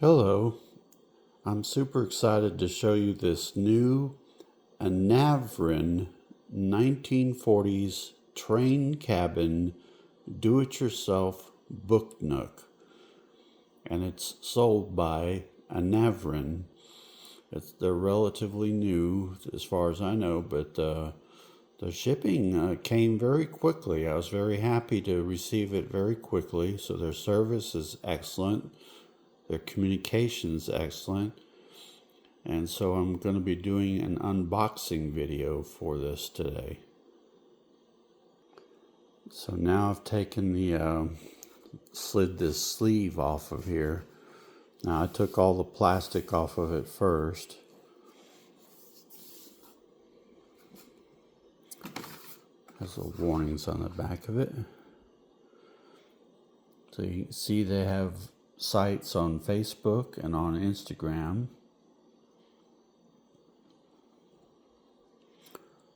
Hello, I'm super excited to show you this new Anavrin 1940s train cabin do-it-yourself book nook. And it's sold by Anavrin. They're relatively new as far as I know, but the shipping came very quickly. I was very happy to receive it very quickly. So their service is excellent. Their communication is excellent. And so I'm going to be doing an unboxing video for this today. So now I've taken slid this sleeve off of here. Now I took all the plastic off of it first. There's the warnings on the back of it. So you can see they have sites on Facebook and on Instagram.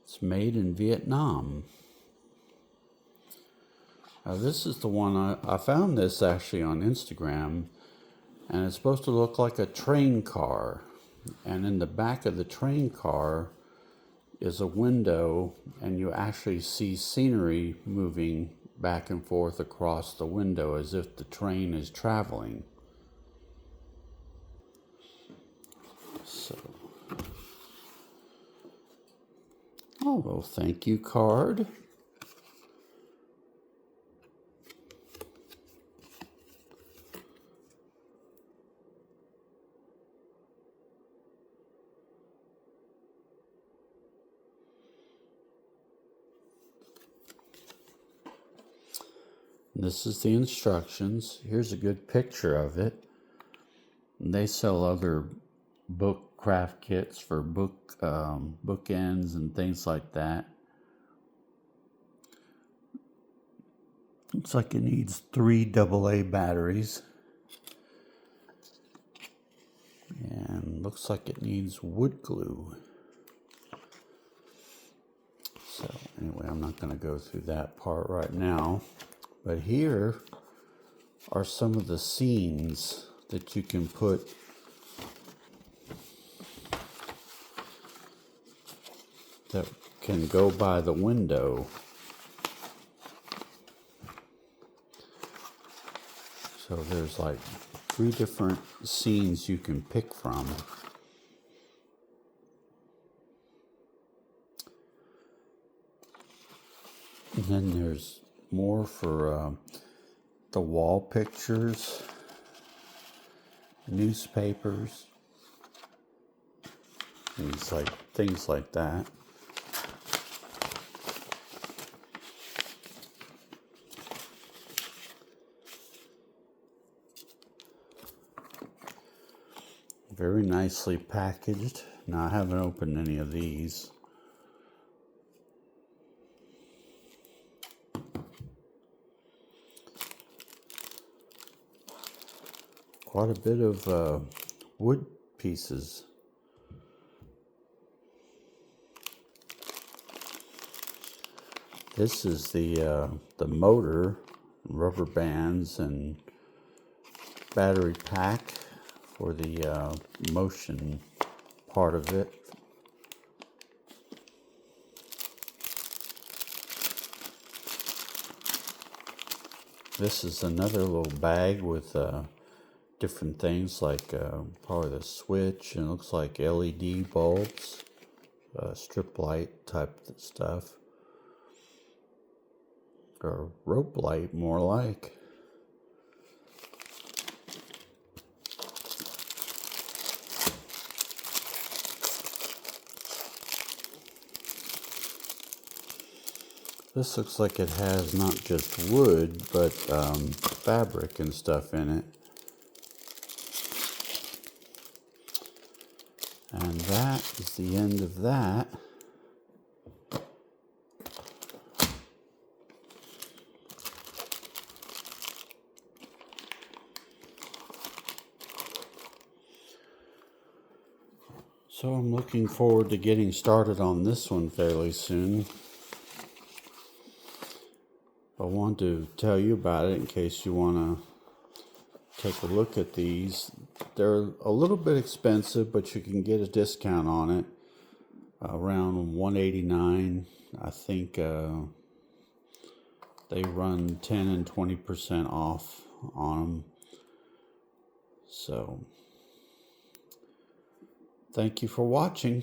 It's made in Vietnam. Now this is the one I found this actually on Instagram, and it's supposed to look like a train car. And in the back of the train car is a window, and you actually see scenery moving back and forth across the window as if the train is traveling. So, well, thank you card. This is the instructions. Here's a good picture of it. They sell other book craft kits for bookends and things like that. Looks like it needs 3 AA batteries. And looks like it needs wood glue. So anyway, I'm not going to go through that part right now. But here are some of the scenes that you can put that can go by the window. So there's like 3 different scenes you can pick from. And then there's more for the wall pictures, newspapers, things like that. Very nicely packaged. Now I haven't opened any of these. Quite a bit of wood pieces. This is the motor, rubber bands, and battery pack for the motion part of it. This is another little bag with different things like probably the switch, and it looks like LED bulbs, strip light type stuff, or rope light more like. This looks like it has not just wood, but fabric and stuff in it. And that is the end of that. So I'm looking forward to getting started on this one fairly soon. I want to tell you about it in case you want to take a look at these. They're a little bit expensive, but you can get a discount on it, around $189. I think they run 10 and 20% off on them. So, thank you for watching.